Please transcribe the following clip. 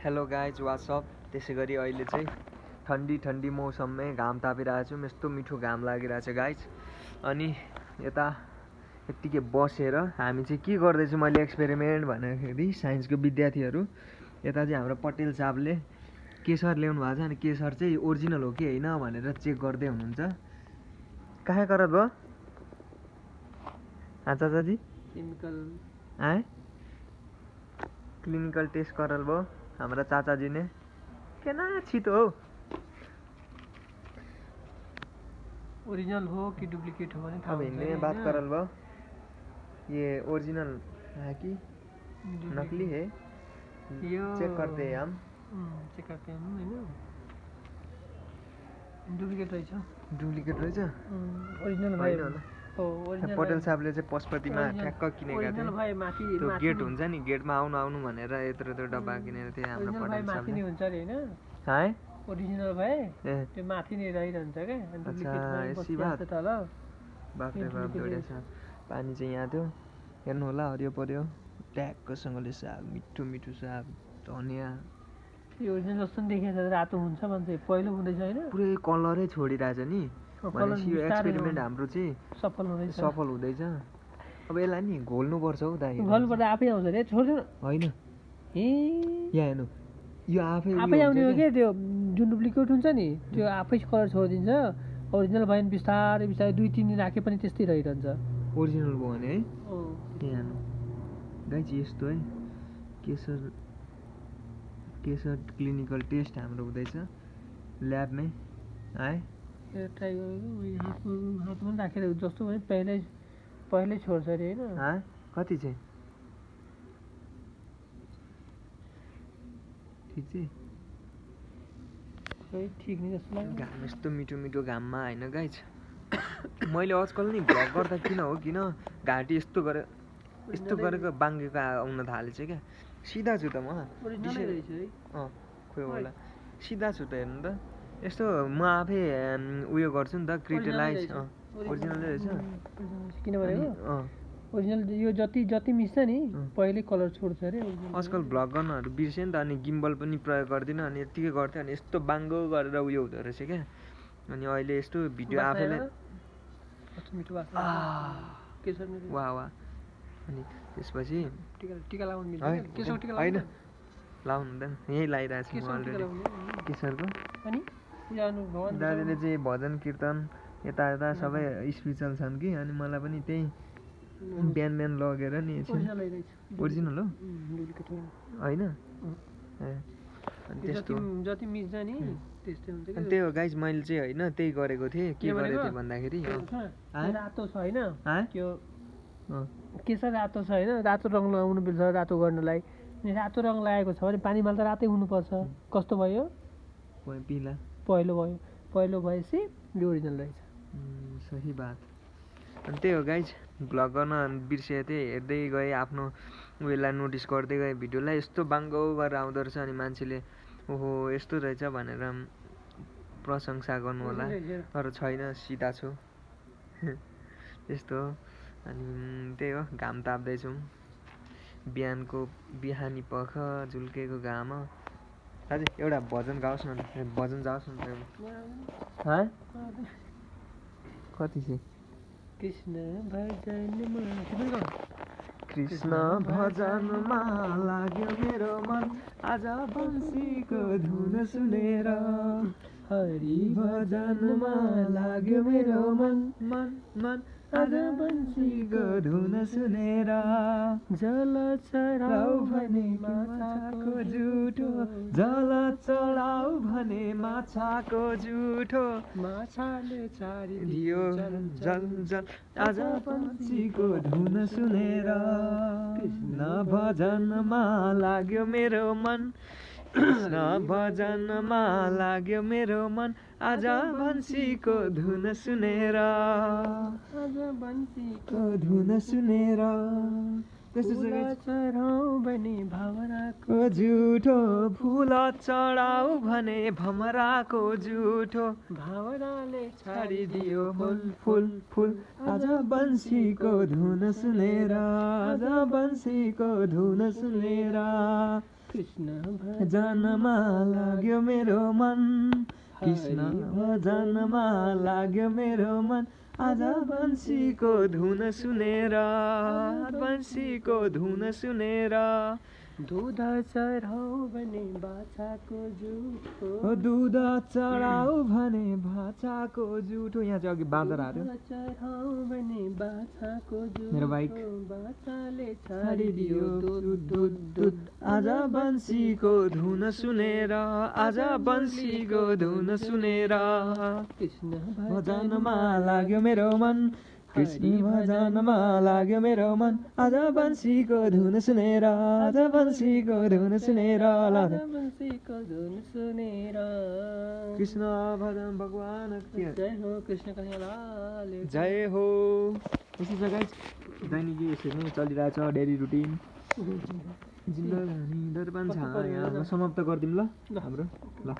Hello guys WhatsApp. त्यसै गरी अहिले चाहिँ ठन्डी मौसममै घाम तापिरहेको छु। यस्तो मिठो घाम लागिरहेछ गाइज। अनि यता यत्तिकै बसेर हामी चाहिँ के गर्दैछु मैले एक्सपेरिमेन्ट भन्दाखेरि साइन्सको विद्यार्थीहरू यता चाहिँ हाम्रो पटेल साहबले केसर ल्याउनु भएको छ। अनि केसर चाहिँ ओरिजिनल हो कि होइन भनेर चेक गर्दै हुनुहुन्छ। कहाँ गरत भयो चाचाजी? क्लिनिकल टेस्ट करल भयो हमारा चाचाजी ने। क्या छिटो हो, ओरिजिनल हो कि डुप्लीकेट हो भने अब हिंदी में बात करल भयो। ये ओरिजिनल है कि नकली है चेक करते हैं हम। चेक करते हैं हैन। डुप्लीकेट रहेछ। डुप्लीकेट रहेछ। ओरिजिनल भाइ पटेल साहबले चाहिँ पशुपतिमा ठ्याक्क किनेका थिए। त्यो गेट हुन्छ नि, गेटमा आउनु भनेर यत्रो डब्बा किनेर थिए हाम्रो पटेल साहबले। हुन्छ रे हैन है ओरिजिनल भाइ त्यो माथि नै रहिरहन्छ के। अच्छा यसी बात। बाप रे बाप जोडिया साहब। पानी चाहिँ यहाँ थियो हेर्नु होला, हरियो पर्यो ट्याक्कसँगले साग, मिठो मिठो साग, धनिया। यो ओरिजिनल जस्तो नि देखिन्छ, रातो हुन्छ भन्छ, पहिलो हुँदैछ हैन। पुरै कलरै छोडिरहेछ नि। भनेपछि यो एक्सपेरिमेन्ट हाम्रो चाहिँ सफल हुँदैछ। अब यसलाई नि घोल्नु पर्छ हौ दाइ। घोल्नुपर्दा आफै आउँछ रे, छोड्दैन हैन। यहाँ हेर्नु यो आफै आउने हो के। त्यो जुन डुप्लिकेट हुन्छ नि त्यो आफै कलर छोडिदिन्छ। ओरिजिनल भयो भने बिस्तारै 2-3 दिन राखे पनि त्यस्तै रहिरहन्छ। ओरिजिनल भयो भने है। यहाँ हेर्नु गाइज यस्तो है केसर क्लिनिकल टेस्ट हाम्रो हुँदैछ ल्याबमै है। ट्राई गरेको हातमा राखेर जस्तो भने पहिल्यै छोड्छ अरे हैन। कति चाहिँ ठिक चाहिँ ठिक नि जस्तो लाग्यो। घाम यस्तो मिठो मिठो घाममा होइन गाइज। मैले आजकल नि भ्लग गर्दा किन घाँटी यस्तो गरेको बाङ्गेको आउन थालेछ क्या। सिधा छु त म। खोइ होला सिधा छु त। हेर्नु त यस्तो म आफै उयो गर्छु नि त क्रिटिलाइज। ओरिजिनलै रहेछ किनभने ओरिजिनल यो जति मिस्छ नि पहिल्यै कलर छोड्छ अरे। आजकल भ्लग गर्नहरू बिर्सेँ नि त। अनि गिम्बल पनि प्रयोग गर्दिनँ। अनि यत्तिकै गर्थेँ अनि यस्तो बाङ्गो गरेर उयो हुँदो रहेछ क्या। अनि अहिले यस्तो भिडियो आफैले वा अनि त्यसपछि होइन लाउनु हुँदैन, यहीँ लगाइरहेको छु म अलरेडी केसरको। दाजुले चाहिँ भजन कीर्तन यता सबै स्पिरिचुअल छन् कि। अनि मलाई पनि त्यही बिहान लगेर नि ओरिजिनल हो होइन। त्यस्तो जति मिच्छ नि त्यस्तै हुन्छ। अनि त्यही हो गाइज मैले चाहिँ होइन त्यही गरेको थिएँ। के गरेको थिएँ भन्दाखेरि रातो छ होइन त्यो केसर रातो छ होइन। रातो रङ लगाउनु पर्छ रातो गर्नलाई। रातो रङ लगाएको छ भने पानीमा त रातै हुनुपर्छ। कस्तो भयो पिला पहिलो भएपछि यो ओरिजिनल रहेछ। सही बात। अनि त्यही हो गाइज भ्लग गर्न बिर्सेको थिएँ। हेर्दै गएँ आफ्नो उयोलाई नोटिस गर्दै गएँ भिडियोलाई। यस्तो बाङ्गो गरेर आउँदो रहेछ। अनि मान्छेले ओहो यस्तो रहेछ भनेर प्रशंसा गर्नु होला। तर छैन सिधा छु त्यस्तो हो। अनि त्यही हो घाम ताप्दैछौँ बिहानी पख झुल्केको घाम। अझै एउटा भजन गाओस् न, भजन जाओस् न कति चाहिँ कृष्ण भजनमा लाग्यो मेरो मन आज बंसीको धुन सुनेर। हरि भजनमा लाग्यो मेरो मन आज बंसीको धुन सुनेर। जल चढाऊ भने माछाको जुठो, जल चढाऊ भने माछाको जुठो, माछाले छाडिदियो जल आज बंसीको धुन सुनेर। कृष्ण भजनमा लाग्यो मेरो मन, कृष्ण भजनमा लाग्यो मेरो मन आज बंसीको धुन सुनेर। धुन सुनेर चढाऊ भने भमराको जुठो, फुल चढाऊ भने भमराको जुठो, भमराले छाडिदियो फुल आज बंसीको धुन सुनेर। आज बंसीको धुन सुनेर। कृष्ण भजनमा लाग्यो मेरो मन कृष्ण भजनमा लाग्यो मेरो मन आज बन्सीको धुन सुनेर बन्सीको धुन सुनेर दुध चढाऊ भने बाछाको जुठो दुध चढाऊ भने बाछाको जुठो यहाँ चाहिँ अघि बाँदर हाल्यो चढाऊ भने बाछाको जुठो मेरो बाइक बाछाले छाडिदियो दुध आज बन्सीको धुन सुनेर आज बन्सीको धुन सुनेर कृष्ण भजनमा लाग्यो मेरो मन कृष्ण भजनमा लाग्यो मेरो मन आज बन्सीको धुन सुनेर आज बन्सीको धुन सुनेर बन्सीको धुन सुनेर कृष्ण भजन भगवान जय हो कृष्ण कन्हैया जय हो। यसो छ गाइस दैनिक यसरी नै चलिरहेछ डेली रुटिन जिन्दगानी दर्पण छायामा समाप्त गरिदिउँ ल हाम्रो ल